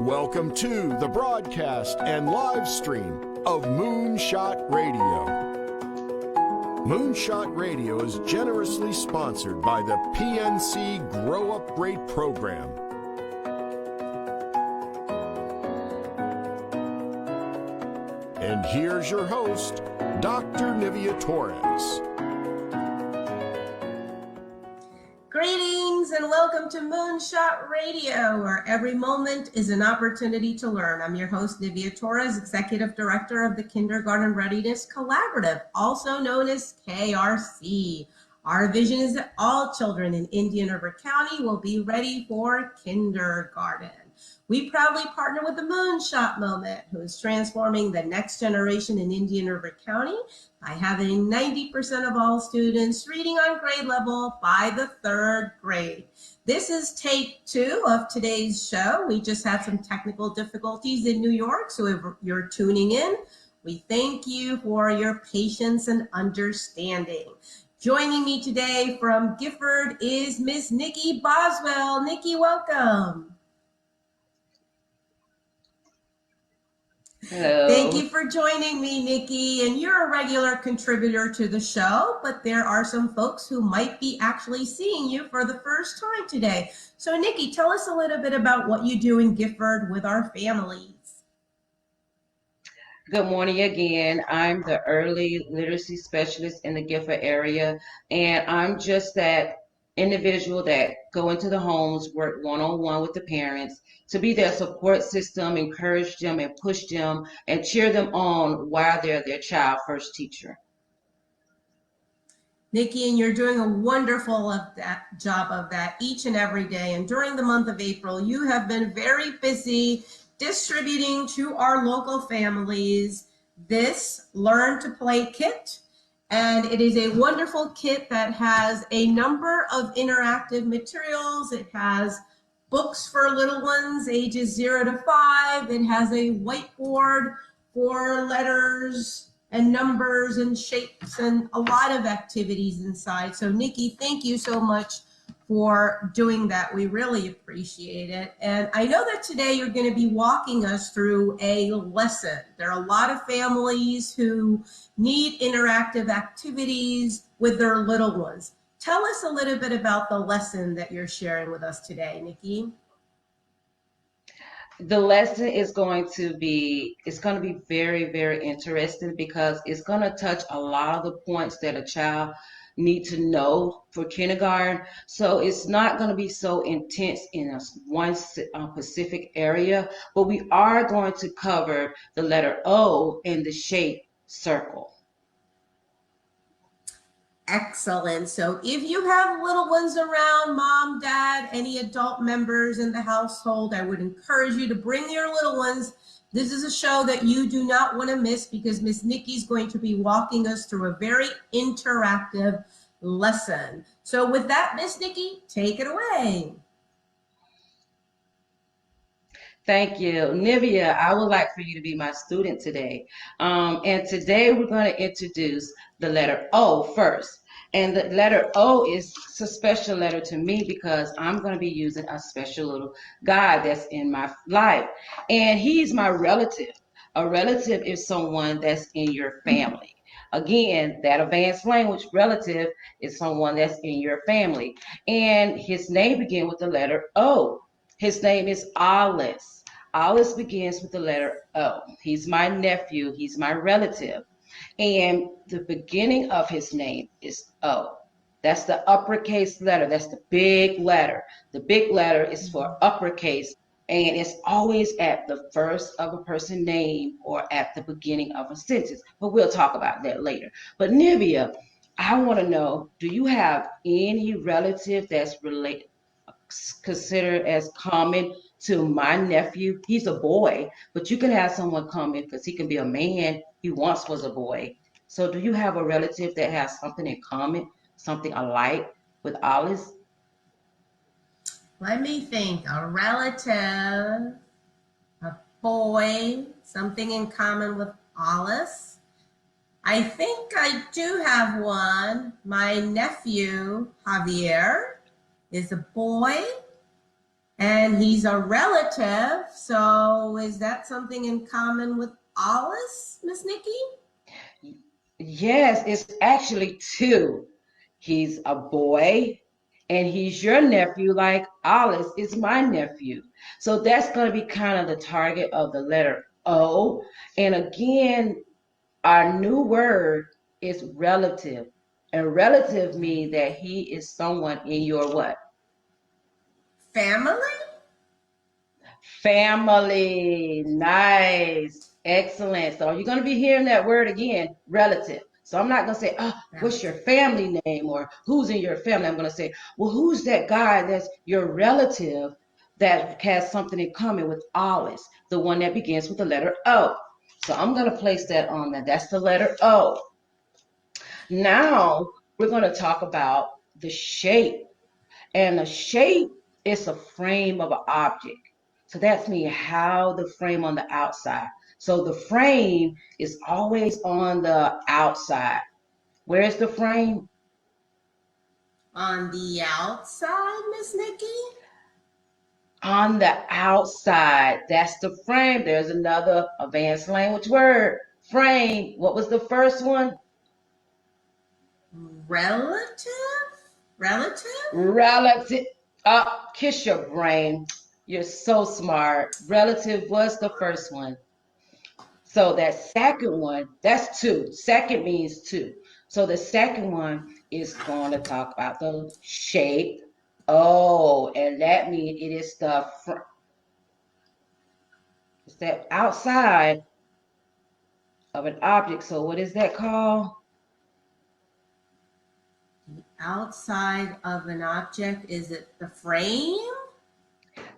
Welcome to the broadcast and live stream of Moonshot Radio. Moonshot Radio is generously sponsored by the PNC Grow Up Great program. And here's your host, Dr. Nivea Torres. Greetings and welcome to Moonshot Radio, where every moment is an opportunity to learn. I'm your host, Nivea Torres, Executive Director of the Kindergarten Readiness Collaborative, also known as KRC. Our vision is that all children in Indian River County will be ready for kindergarten. We proudly partner with the Moonshot Moment, who is transforming the next generation in Indian River County by having 90% of all students reading on grade level by the third grade. This is take 2 of today's show. We just had some technical difficulties in New York, so if you're tuning in, we thank you for your patience and understanding. Joining me today from Gifford is Miss Nikki Boswell. Nikki, welcome. Hello. Thank you for joining me, Nikki. And you're a regular contributor to the show, but there are some folks who might be actually seeing you for the first time today. So, Nikki, tell us a little bit about what you do in Gifford with our families. Good morning again. I'm the early literacy specialist in the Gifford area, and I'm just that individual that go into the homes, work one-on-one with the parents to be their support system, encourage them and push them and cheer them on while they're their child first teacher. Nikki, and you're doing a wonderful job of that each and every day. And during the month of April, you have been very busy distributing to our local families this Learn to Play kit. And it is a wonderful kit that has a number of interactive materials. It has books for little ones ages 0 to 5. It has a whiteboard for letters and numbers and shapes and a lot of activities inside. So Nikki, thank you so much for doing that. We really appreciate it. And I know that today you're going to be walking us through a lesson. There are a lot of families who need interactive activities with their little ones. Tell us a little bit about the lesson that you're sharing with us today, Nikki. The lesson is going to be very, very interesting because it's going to touch a lot of the points that a child need to know for kindergarten. So it's not going to be so intense in one specific area, but we are going to cover the letter O in the shape circle. Excellent. So if you have little ones around, mom, dad, any adult members in the household, I would encourage you to bring your little ones. This is a show that you do not want to miss because Miss Nikki's going to be walking us through a very interactive lesson. So with that, Miss Nikki, take it away. Thank you. Nivea, I would like for you to be my student today. And today we're going to introduce the letter O first. And the letter O is a special letter to me because I'm going to be using a special little guy that's in my life. And he's my relative. A relative is someone that's in your family. Again, that advanced language relative is someone that's in your family. And his name begins with the letter O. His name is Alice. Alice begins with the letter O. He's my nephew. He's my relative. And the beginning of his name is O. That's the uppercase letter. That's the big letter. The big letter is for uppercase, and it's always at the first of a person's name or at the beginning of a sentence. But we'll talk about that later. But Nivea, I want to know, do you have any relative that's considered as common to my nephew? He's a boy, but you can have someone come in because he can be a man. He once was a boy. So do you have a relative that has something in common, something alike with Alice? Let me think. A relative, a boy, something in common with Alice. I think I do have one. My nephew, Javier, is a boy. And he's a relative. So is that something in common with Alice, Miss Nikki? Yes, it's actually two. He's a boy and he's your nephew, like Alice is my nephew. So that's going to be kind of the target of the letter O. And again, our new word is relative. And relative means that he is someone in your what? Family? Family. Nice. Excellent. So you're going to be hearing that word again, relative. So I'm not going to say, oh, what's your family name or who's in your family? I'm going to say, well, who's that guy that's your relative that has something in common with Alice, the one that begins with the letter O. So I'm going to place that on there. That's the letter O. Now we're going to talk about the shape. And the shape is a frame of an object. So that's mean how the frame on the outside. So the frame is always on the outside. Where's the frame? On the outside, Miss Nikki? On the outside. That's the frame. There's another advanced language word. Frame. What was the first one? Relative? Relative? Relative. Kiss your brain. You're so smart. Relative was the first one. So that second one, that's two. Second means two. So the second one is going to talk about the shape. Oh, and that means it is the front. It's that outside of an object. So what is that called? The outside of an object, is it the frame?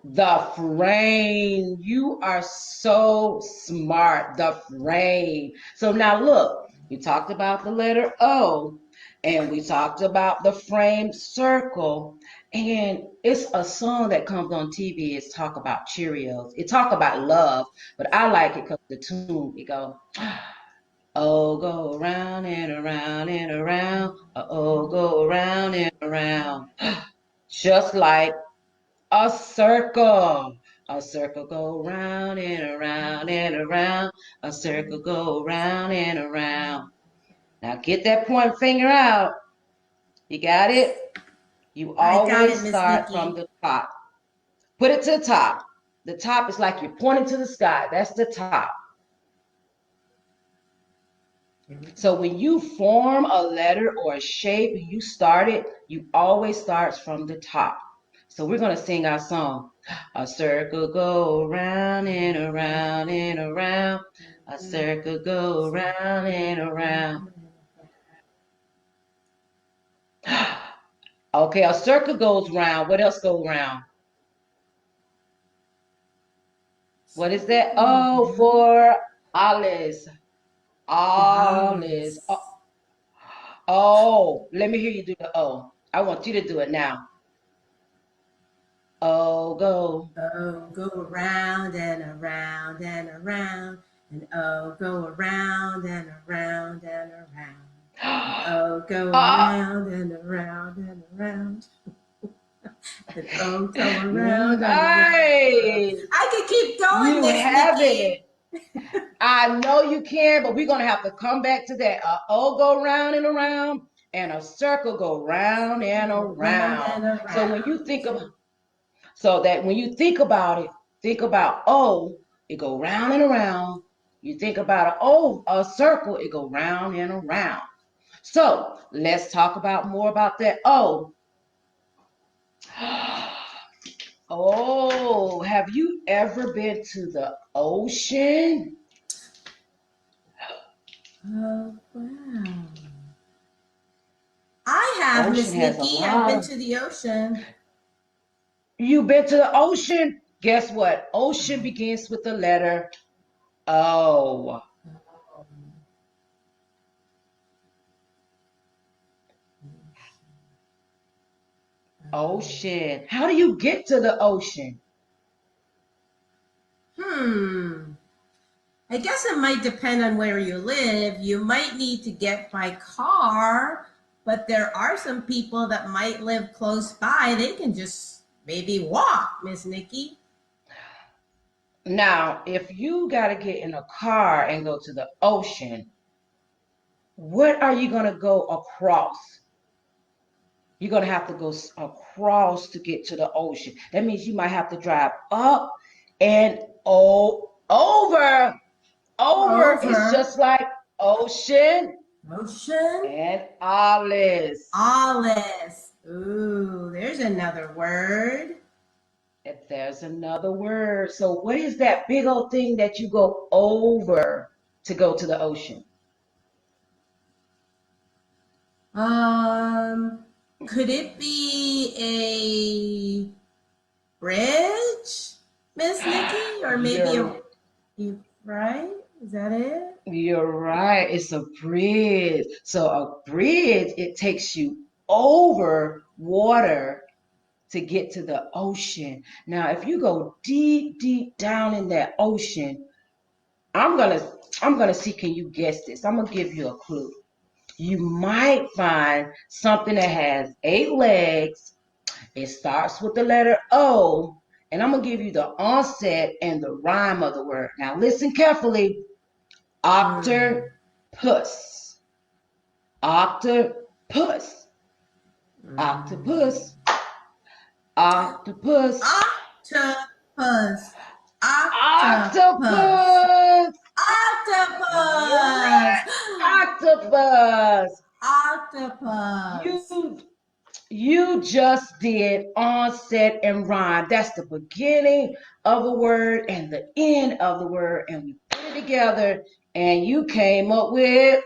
The frame. You are so smart. The frame. So now look, we talked about the letter O and we talked about the frame circle. And it's a song that comes on TV. It's talk about Cheerios. It talk about love, but I like it because the tune, it go, oh, go around and around and around. Oh, go around and around. Just like a circle. A circle go round and around and around. A circle go round and around. Now get that point finger out. You got it? You always start from the top. Put it to the top. The top is like you're pointing to the sky. That's the top. So when you form a letter or a shape, you start it, you always starts from the top. So we're going to sing our song. A circle go around and around and around. A circle go around and around. Okay, a circle goes round. What else goes round? What is that? Oh, for Alice. Alice. Oh, let me hear you do the O. I want you to do it now. Oh, go. Oh, go around and around and around. And oh, go around and around and around. Oh, go around and around and around. And oh, go around and around. I could keep going. You have it. I know you can, but we're going to have to come back to that. Oh, go round and around, and a circle go round and around. So when you think of, so that when you think about it, think about O, it go round and around. You think about a circle, it go round and around. So let's talk about more about that O. Oh, have you ever been to the ocean? Oh, wow. I have, Miss Nikki. I've been to the ocean. You've been to the ocean? Guess what? Ocean begins with the letter O. Ocean. How do you get to the ocean? I guess it might depend on where you live. You might need to get by car, but there are some people that might live close by. They can just maybe walk, Miss Nikki. Now, if you got to get in a car and go to the ocean, what are you going to go across? You're going to have to go across to get to the ocean. That means you might have to drive up and over. Over is just like ocean. Ocean. And Alice. Alice. Ooh, there's another word. If there's another word. So what is that big old thing that you go over to go to the ocean? Could it be a bridge, Miss Nikki? Or maybe right? Is that it? You're right. It's a bridge. So a bridge, it takes you over water to get to the ocean. Now, if you go deep, deep down in that ocean, I'm gonna see, can you guess this? I'm gonna give you a clue. You might find something that has 8 legs. It starts with the letter O, and I'm gonna give you the onset and the rhyme of the word. Now listen carefully. Octopus. Octopus. Octopus. Octopus. Octopus. Octopus. Octopus. Octopus. Octopus. You just did onset and rhyme. That's the beginning of a word and the end of the word, and we put it together, and you came up with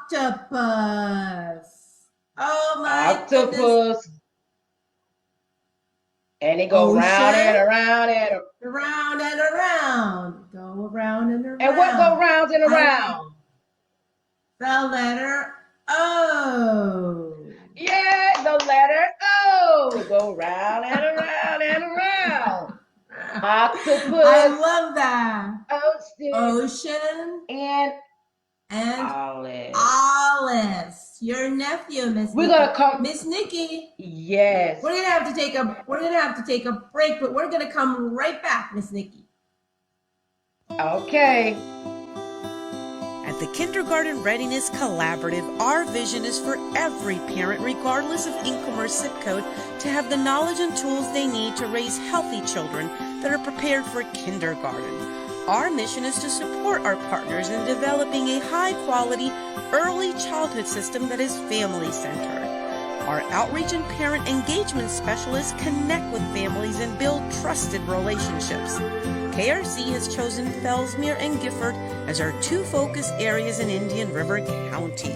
octopus. Oh my octopus. Goodness. And it goes round and around and around and around. Go around and around. And what go round and around? The letter O. Yeah, the letter O. Go round and around and around. Octopus. I love that. Ocean. And Alice. Alice. Your nephew, Miss Nikki. We're gonna come, Miss Nikki. Yes. We're gonna have to take a break, but we're gonna come right back, Miss Nikki. Okay. At the Kindergarten Readiness Collaborative, our vision is for every parent, regardless of income or zip code, to have the knowledge and tools they need to raise healthy children that are prepared for kindergarten. Our mission is to support our partners in developing a high-quality early childhood system that is family-centered. Our outreach and parent engagement specialists connect with families and build trusted relationships. KRC has chosen Fellsmere and Gifford as our 2 focus areas in Indian River County.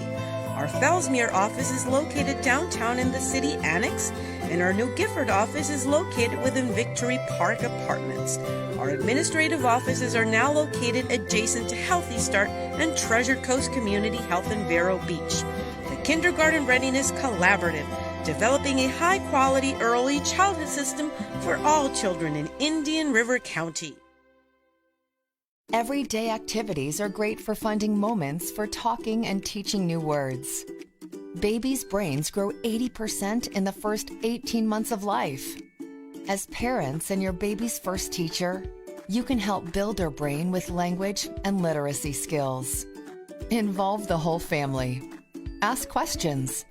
Our Fellsmere office is located downtown in the City Annex, and our new Gifford office is located within Victory Park Apartments. Our administrative offices are now located adjacent to Healthy Start and Treasure Coast Community Health in Vero Beach. The Kindergarten Readiness Collaborative, developing a high-quality early childhood system for all children in Indian River County. Everyday activities are great for finding moments for talking and teaching new words. Babies' brains grow 80% in the first 18 months of life. As parents and your baby's first teacher, you can help build their brain with language and literacy skills. Involve the whole family. Ask questions.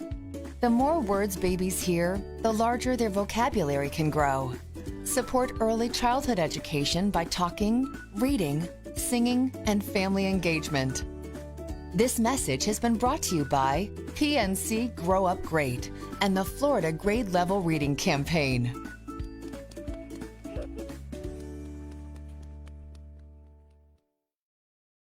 The more words babies hear, the larger their vocabulary can grow. Support early childhood education by talking, reading, singing, and family engagement. This message has been brought to you by PNC Grow Up Great and the Florida Grade Level Reading Campaign.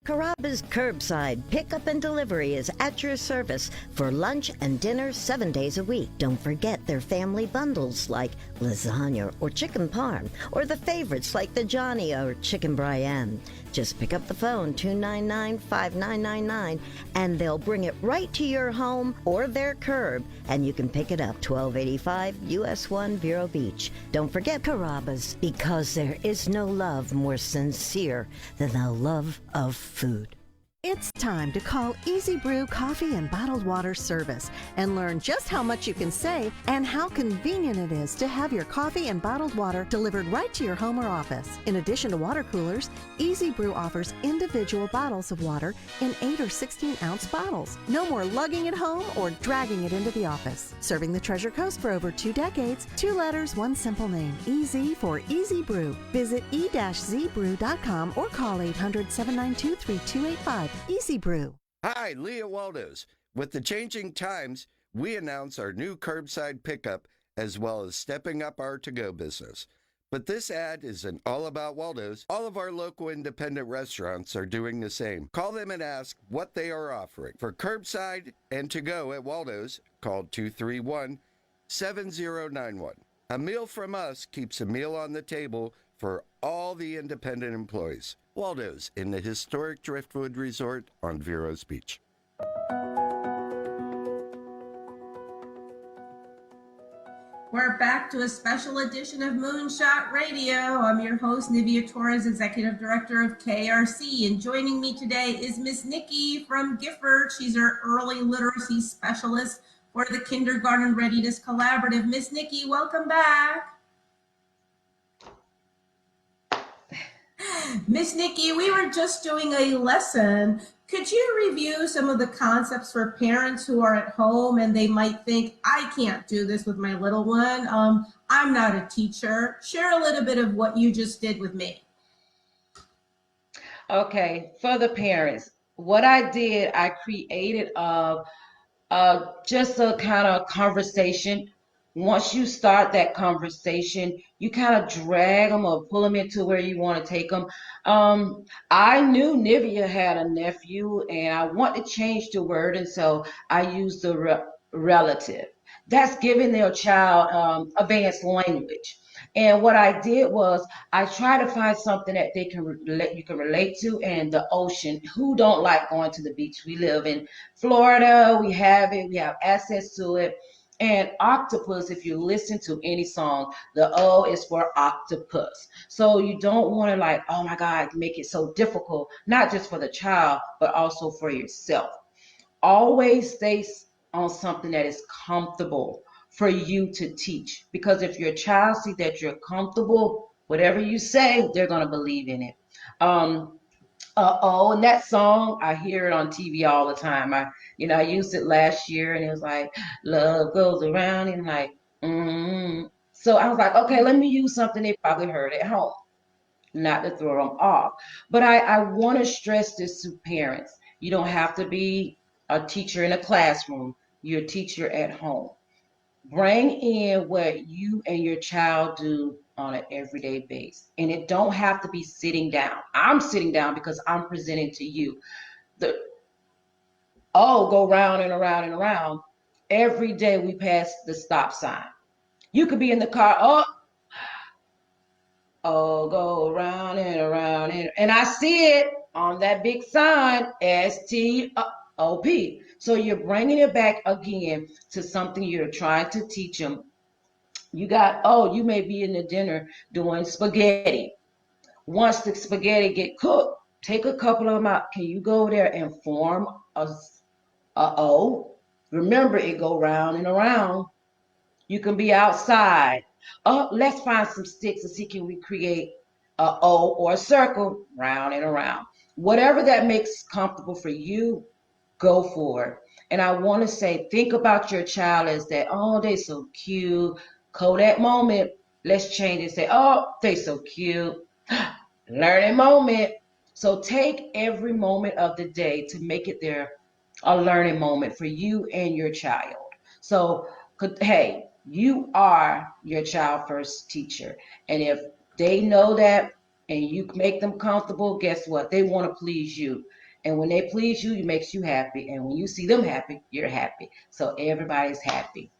Carrabba's Curbside Pickup and Delivery is at your service for lunch and dinner 7 days a week. Don't forget their family bundles like lasagna or chicken parm, or the favorites like the Johnny or chicken Brienne. Just pick up the phone 299-5999 and they'll bring it right to your home or their curb, and you can pick it up 1285 US 1 Vero Beach. Don't forget Carrabba's, because there is no love more sincere than the love of food. It's time to call Easy Brew Coffee and Bottled Water Service and learn just how much you can save and how convenient it is to have your coffee and bottled water delivered right to your home or office. In addition to water coolers, Easy Brew offers individual bottles of water in 8 or 16-ounce bottles. No more lugging it home or dragging it into the office. Serving the Treasure Coast for over 2 decades, 2 letters, 1 simple name. Easy for Easy Brew. Visit e-zbrew.com or call 800-792-3285. Easy Brew. Hi, Leah Waldos. With the changing times, we announce our new curbside pickup as well as stepping up our to-go business. But this ad isn't all about Waldos. All of our local independent restaurants are doing the same. Call them and ask what they are offering. For curbside and to-go at Waldos, call 231-7091. A meal from us keeps a meal on the table for all the independent employees. Waldo's in the historic Driftwood Resort on Veros Beach. We're back to a special edition of Moonshot Radio. I'm your host, Nivea Torres, Executive Director of KRC. And joining me today is Miss Nikki from Gifford. She's our Early Literacy Specialist for the Kindergarten Readiness Collaborative. Miss Nikki, welcome back. Miss Nikki, we were just doing a lesson. Could you review some of the concepts for parents who are at home and they might think, I can't do this with my little one. I'm not a teacher. Share a little bit of what you just did with me. Okay, for the parents, what I did, I created just a kind of conversation. Once you start that conversation, you kind of drag them or pull them into where you want to take them. I knew Nivea had a nephew and I want to change the word, and so I used the relative. That's giving their child advanced language. And what I did was I tried to find something that they can you can relate to, and the ocean. Who don't like going to the beach? We live in Florida. We have it. We have access to it. And octopus, if you listen to any song, the O is for octopus. So you don't want to like, oh my God, make it so difficult, not just for the child, but also for yourself. Always stay on something that is comfortable for you to teach. Because if your child sees that you're comfortable, whatever you say, they're going to believe in it. And that song, I hear it on TV all the time. I used it last year, and it was like, love goes around, and like, So I was like, okay, let me use something they probably heard at home, not to throw them off. But I want to stress this to parents. You don't have to be a teacher in a classroom. You're a teacher at home. Bring in what you and your child do on an everyday basis. And it don't have to be sitting down. I'm sitting down because I'm presenting to you. Go round and around and around. Every day we pass the stop sign. You could be in the car, go around and around. And I see it on that big sign, STOP. So you're bringing it back again to something you're trying to teach them. You may be in the dinner doing spaghetti. Once the spaghetti get cooked, take a couple of them out. Can you go there and form a O? Remember, it go round and around. You can be outside. Let's find some sticks and see can we create a O or a circle, round and around. Whatever that makes comfortable for you, go for it. And I want to say, think about your child as that, they're so cute. Kodak moment, let's change it. Say, they so cute. Learning moment. So take every moment of the day to make it a learning moment for you and your child. So, hey, you are your child first teacher. And if they know that and you make them comfortable, guess what? They want to please you. And when they please you, it makes you happy. And when you see them happy, you're happy. So everybody's happy.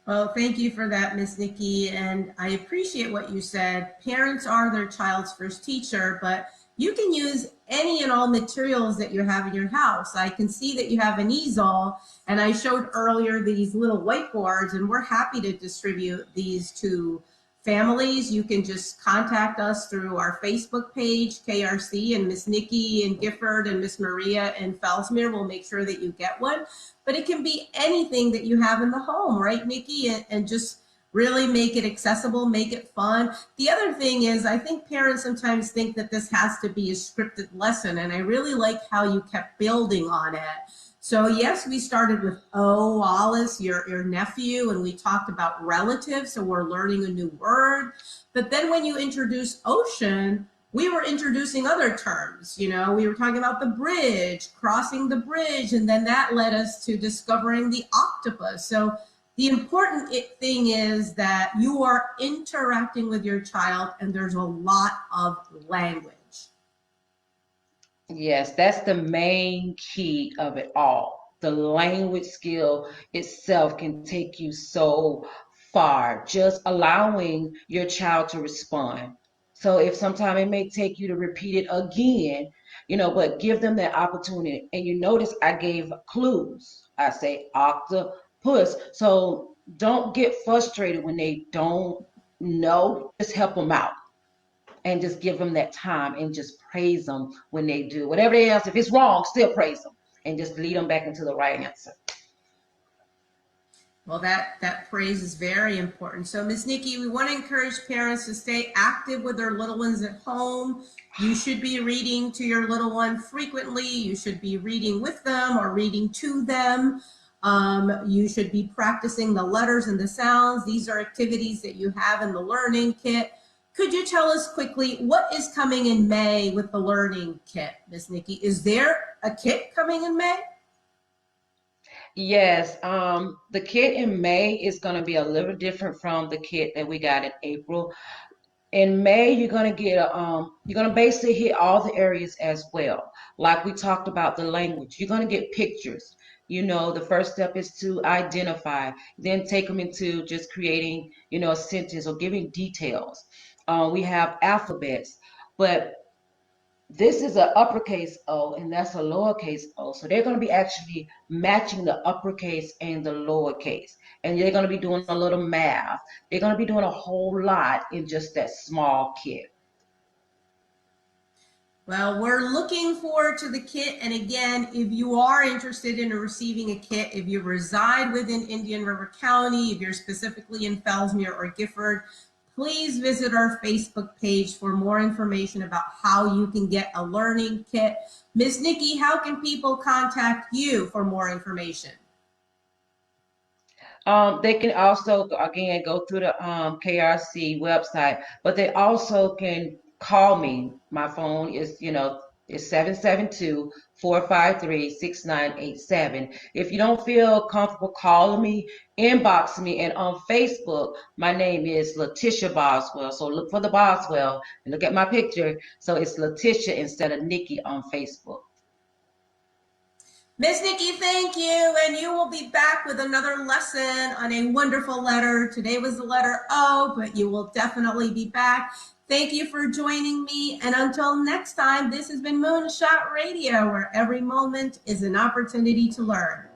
Well, thank you for that, Miss Nikki. And I appreciate what you said. Parents are their child's first teacher, but you can use any and all materials that you have in your house. I can see that you have an easel, and I showed earlier these little whiteboards, and we're happy to distribute these to families, you can just contact us through our Facebook page, KRC, and Miss Nikki in Gifford and Miss Maria in Fellsmere will make sure that you get one. But it can be anything that you have in the home, right, Nikki? And just really make it accessible, make it fun. The other thing is, I think parents sometimes think that this has to be a scripted lesson, and I really like how you kept building on it. So yes, we started with Wallace, your nephew, and we talked about relatives, so we're learning a new word. But then when you introduce ocean, we were introducing other terms. You know, we were talking about the bridge, crossing the bridge, and then that led us to discovering the octopus. So the important thing is that you are interacting with your child and there's a lot of language. Yes, that's the main key of it all. The language skill itself can take you so far, just allowing your child to respond. So if sometime it may take you to repeat it again, but give them that opportunity. And you notice I gave clues. I say octopus. So don't get frustrated when they don't know. Just help them out and just give them that time and just praise them when they do. Whatever they answer, if it's wrong, still praise them and just lead them back into the right answer. Well, that praise is very important. So, Miss Nikki, we want to encourage parents to stay active with their little ones at home. You should be reading to your little one frequently. You should be reading with them or reading to them. You should be practicing the letters and the sounds. These are activities that you have in the learning kit. Could you tell us quickly what is coming in May with the learning kit, Miss Nikki? Is there a kit coming in May? Yes, the kit in May is going to be a little different from the kit that we got in April. In May, you're going to get you're going to basically hit all the areas as well. Like we talked about the language, you're going to get pictures. The first step is to identify, then take them into just creating, a sentence or giving details. We have alphabets, but this is an uppercase O and that's a lowercase o. So they're going to be actually matching the uppercase and the lowercase. And they're going to be doing a little math. They're going to be doing a whole lot in just that small kit. Well, we're looking forward to the kit. And again, if you are interested in receiving a kit, if you reside within Indian River County, if you're specifically in Fellsmere or Gifford, please visit our Facebook page for more information about how you can get a learning kit. Miss Nikki, how can people contact you for more information? They can also, again, go through the KRC website, but they also can call me. My phone is, is 772-453-6987. If you don't feel comfortable calling me, inbox me. And on Facebook, my name is Letitia Boswell. So look for the Boswell and look at my picture. So it's Letitia instead of Nikki on Facebook. Miss Nikki, thank you. And you will be back with another lesson on a wonderful letter. Today was the letter O, but you will definitely be back. Thank you for joining me. And until next time, this has been Moonshot Radio, where every moment is an opportunity to learn.